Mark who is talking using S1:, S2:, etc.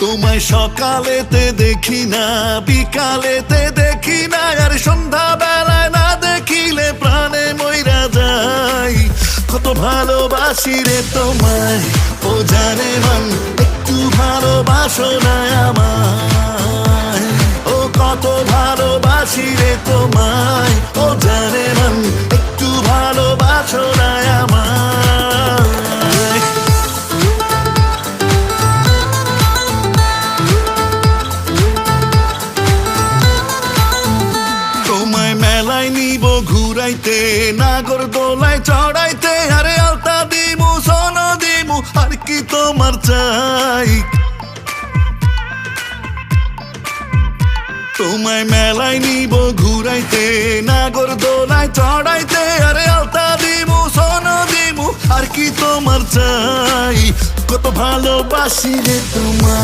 S1: তোমায় সকালেতে দেখি না, বিকালেতে দেখি না, আর সন্ধ্যা বেলায় না দেখিলে প্রাণে মইরা যাই। কত ভালোবাসি রে তোমায়, ও জানে মন, একটু ভালোবাসো না আমায়। ও কত ভালোবাসি রে তোমায়, ও জানে মন, একটু ভালোবাসো না আমায়। তোমায় মেলায় নিব ঘুরাইতে, নাগর দোলায় চড়াইতে, আরে আলতা দিমু সোন দিমু, আর কি তোমার চাই। তোমায় মেলায় নিব ঘুরাইতে, নাগর দোলায় চড়াইতে, আরে আলতা দিমু সোন দিমু, আর কি তোমার চাই। কত ভালোবাসি রে তোমায়।